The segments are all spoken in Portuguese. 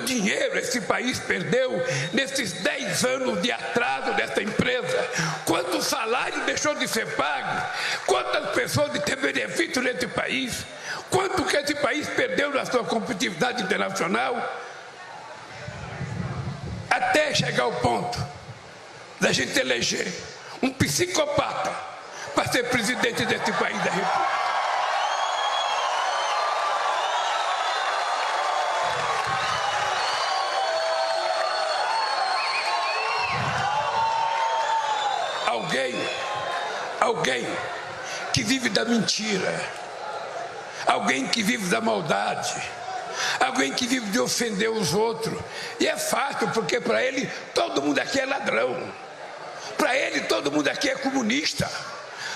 dinheiro esse país perdeu nesses 10 anos de atraso dessa empresa? Quanto salário deixou de ser pago? Quantas pessoas de ter benefício nesse país? Quanto que esse país perdeu na sua competitividade internacional? Até chegar ao ponto da gente eleger um psicopata para ser presidente desse país da República. Alguém que vive da mentira, alguém que vive da maldade, alguém que vive de ofender os outros. E é fácil, porque para ele todo mundo aqui é ladrão, para ele todo mundo aqui é comunista,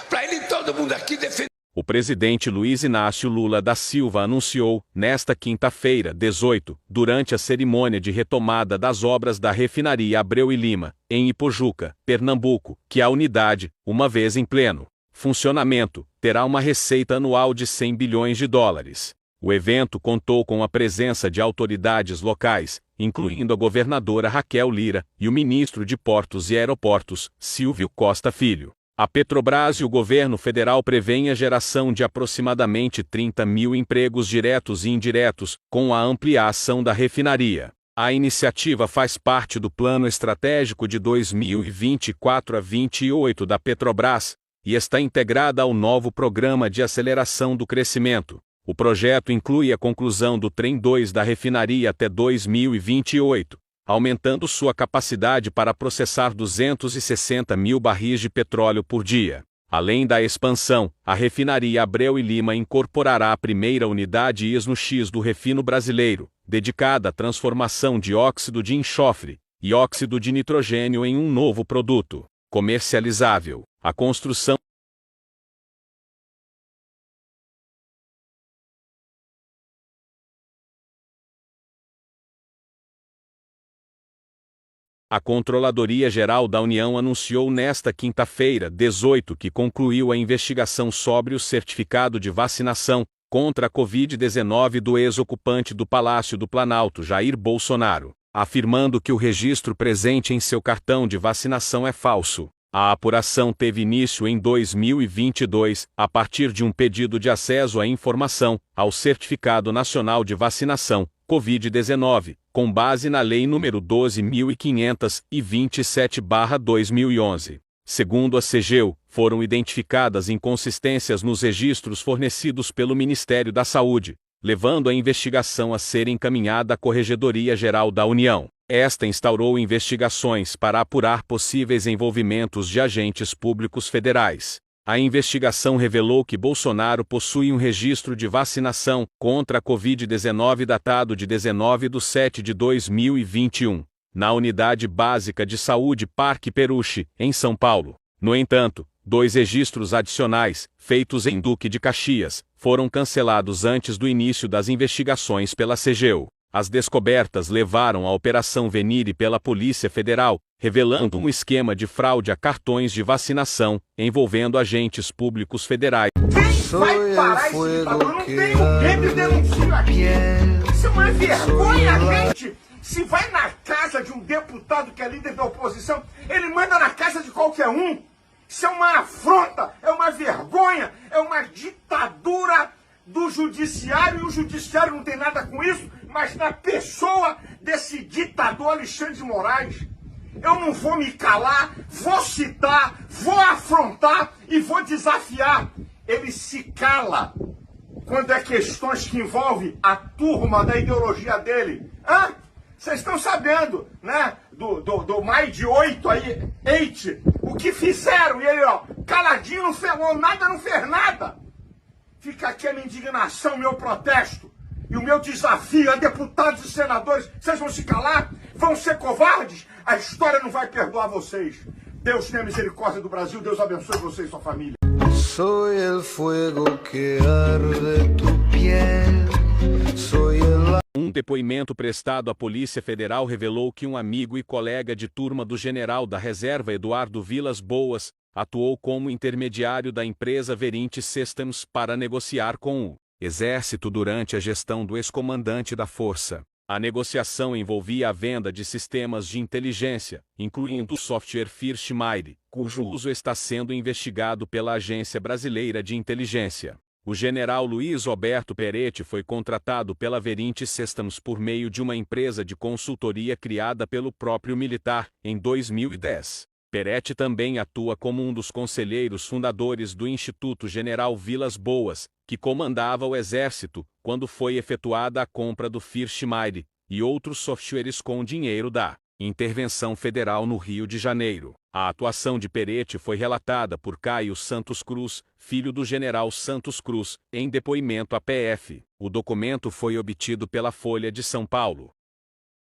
para ele todo mundo aqui defende. O presidente Luiz Inácio Lula da Silva anunciou, nesta quinta-feira, 18, durante a cerimônia de retomada das obras da refinaria Abreu e Lima, em Ipojuca, Pernambuco, que a unidade, uma vez em pleno funcionamento, terá uma receita anual de 100 bilhões de dólares. O evento contou com a presença de autoridades locais, incluindo a governadora Raquel Lira e o ministro de Portos e Aeroportos, Silvio Costa Filho. A Petrobras e o governo federal prevêem a geração de aproximadamente 30 mil empregos diretos e indiretos, com a ampliação da refinaria. A iniciativa faz parte do Plano Estratégico de 2024 a 2028 da Petrobras e está integrada ao novo Programa de Aceleração do Crescimento. O projeto inclui a conclusão do Trem 2 da refinaria até 2028. Aumentando sua capacidade para processar 260 mil barris de petróleo por dia. Além da expansão, a refinaria Abreu e Lima incorporará a primeira unidade ISNO-X do refino brasileiro, dedicada à transformação de óxido de enxofre e óxido de nitrogênio em um novo produto comercializável. A construção A Controladoria Geral da União anunciou nesta quinta-feira, 18, que concluiu a investigação sobre o certificado de vacinação contra a Covid-19 do ex-ocupante do Palácio do Planalto, Jair Bolsonaro, afirmando que o registro presente em seu cartão de vacinação é falso. A apuração teve início em 2022, a partir de um pedido de acesso à informação ao Certificado Nacional de Vacinação, Covid-19, com base na Lei nº 12.527/2011. Segundo a CGU, foram identificadas inconsistências nos registros fornecidos pelo Ministério da Saúde, levando a investigação a ser encaminhada à Corregedoria Geral da União. Esta instaurou investigações para apurar possíveis envolvimentos de agentes públicos federais. A investigação revelou que Bolsonaro possui um registro de vacinação contra a Covid-19 datado de 19/7/2021, na Unidade Básica de Saúde Parque Peruche, em São Paulo. No entanto, 2 registros adicionais, feitos em Duque de Caxias, foram cancelados antes do início das investigações pela CGU. As descobertas levaram à Operação Venire pela Polícia Federal, revelando um esquema de fraude a cartões de vacinação, envolvendo agentes públicos federais. Quem vai parar esse ditador? Não tem ninguém me denuncia aqui. Isso é uma vergonha, gente. Se vai na casa de um deputado que é líder da oposição, ele manda na casa de qualquer um. Isso é uma afronta, é uma vergonha, é uma ditadura do judiciário, e o judiciário não tem nada com isso, mas na pessoa desse ditador Alexandre de Moraes. Eu não vou me calar, vou citar, vou afrontar e vou desafiar. Ele se cala quando é questões que envolvem a turma da ideologia dele. Hã? Vocês estão sabendo, né? Do mais de 8 aí, 8, o que fizeram. E ele, ó, caladinho, não fez nada, não fez nada. Fica aqui a minha indignação, meu protesto. E o meu desafio a deputados e senadores, vocês vão se calar? Vão ser covardes? A história não vai perdoar vocês. Deus tenha misericórdia do Brasil, Deus abençoe você e sua família. Soy el fuego que arde tu piel. Soy el... Um depoimento prestado à Polícia Federal revelou que um amigo e colega de turma do general da reserva Eduardo Vilas Boas atuou como intermediário da empresa Verint Systems para negociar com o Exército durante a gestão do ex-comandante da Força A negociação envolvia a venda de sistemas de inteligência, incluindo o software First Mile, cujo uso está sendo investigado pela Agência Brasileira de Inteligência. O general Luiz Roberto Peretti foi contratado pela Verint Systems por meio de uma empresa de consultoria criada pelo próprio militar, em 2010. Peretti também atua como um dos conselheiros fundadores do Instituto General Vilas Boas, que comandava o Exército, quando foi efetuada a compra do First Mile e outros softwares com dinheiro da Intervenção Federal no Rio de Janeiro. A atuação de Peretti foi relatada por Caio Santos Cruz, filho do general Santos Cruz, em depoimento à PF. O documento foi obtido pela Folha de São Paulo.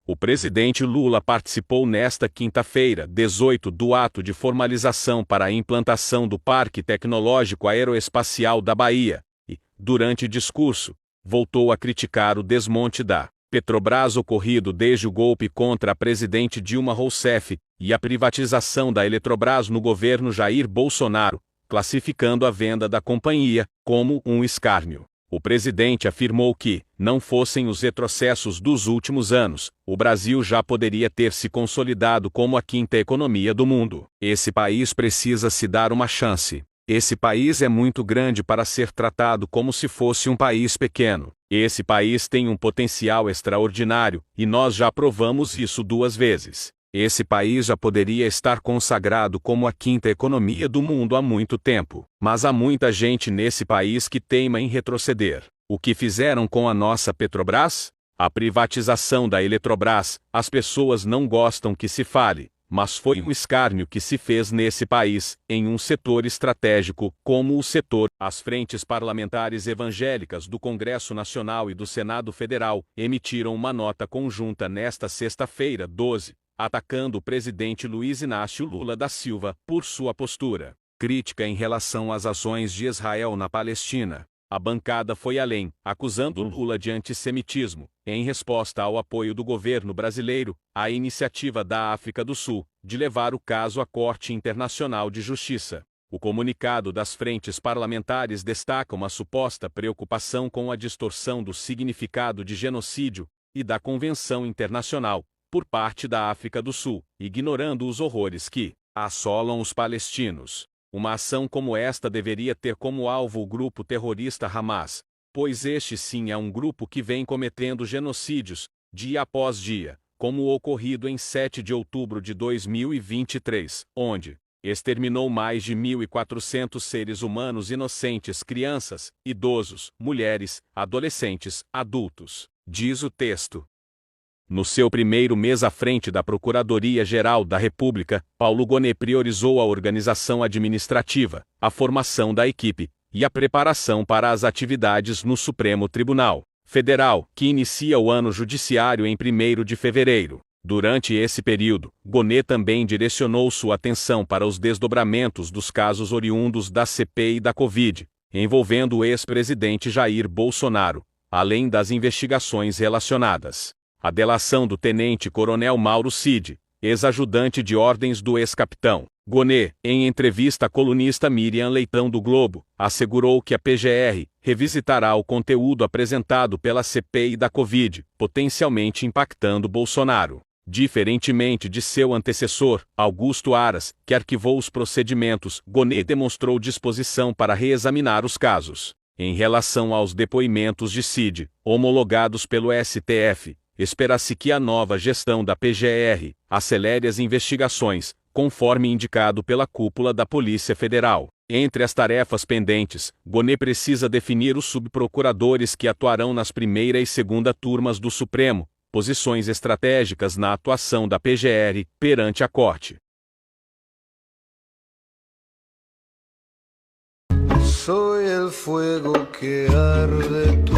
O presidente Lula participou nesta quinta-feira, 18, do ato de formalização para a implantação do Parque Tecnológico Aeroespacial da Bahia e, durante discurso, voltou a criticar o desmonte da Petrobras ocorrido desde o golpe contra a presidente Dilma Rousseff e a privatização da Eletrobras no governo Jair Bolsonaro, classificando a venda da companhia como um escárnio. O presidente afirmou que, não fossem os retrocessos dos últimos anos, o Brasil já poderia ter se consolidado como a quinta economia do mundo. Esse país precisa se dar uma chance. Esse país é muito grande para ser tratado como se fosse um país pequeno. Esse país tem um potencial extraordinário, e nós já provamos isso 2 vezes. Esse país já poderia estar consagrado como a quinta economia do mundo há muito tempo. Mas há muita gente nesse país que teima em retroceder. O que fizeram com a nossa Petrobras? A privatização da Eletrobras. As pessoas não gostam que se fale, mas foi um escárnio que se fez nesse país, em um setor estratégico, como o setor. As frentes parlamentares evangélicas do Congresso Nacional e do Senado Federal emitiram uma nota conjunta nesta sexta-feira, 12, atacando o presidente Luiz Inácio Lula da Silva por sua postura crítica em relação às ações de Israel na Palestina. A bancada foi além, acusando Lula de antissemitismo, em resposta ao apoio do governo brasileiro à iniciativa da África do Sul de levar o caso à Corte Internacional de Justiça. O comunicado das frentes parlamentares destaca uma suposta preocupação com a distorção do significado de genocídio e da Convenção Internacional por parte da África do Sul, ignorando os horrores que assolam os palestinos. Uma ação como esta deveria ter como alvo o grupo terrorista Hamas, pois este sim é um grupo que vem cometendo genocídios, dia após dia, como o ocorrido em 7 de outubro de 2023, onde exterminou mais de 1.400 seres humanos inocentes, crianças, idosos, mulheres, adolescentes, adultos, diz o texto. No seu primeiro mês à frente da Procuradoria-Geral da República, Paulo Gonet priorizou a organização administrativa, a formação da equipe e a preparação para as atividades no Supremo Tribunal Federal, que inicia o ano judiciário em 1º de fevereiro. Durante esse período, Gonet também direcionou sua atenção para os desdobramentos dos casos oriundos da CPI da Covid, envolvendo o ex-presidente Jair Bolsonaro, além das investigações relacionadas a delação do tenente-coronel Mauro Cid, ex-ajudante de ordens do ex-capitão. Gonet, em entrevista à colunista Miriam Leitão do Globo, assegurou que a PGR revisitará o conteúdo apresentado pela CPI da Covid, potencialmente impactando Bolsonaro. Diferentemente de seu antecessor, Augusto Aras, que arquivou os procedimentos, Gonet demonstrou disposição para reexaminar os casos. Em relação aos depoimentos de Cid, homologados pelo STF, espera-se que a nova gestão da PGR acelere as investigações, conforme indicado pela cúpula da Polícia Federal. Entre as tarefas pendentes, Gonet precisa definir os subprocuradores que atuarão nas primeira e segunda turmas do Supremo, posições estratégicas na atuação da PGR perante a Corte. Soy el fuego que arde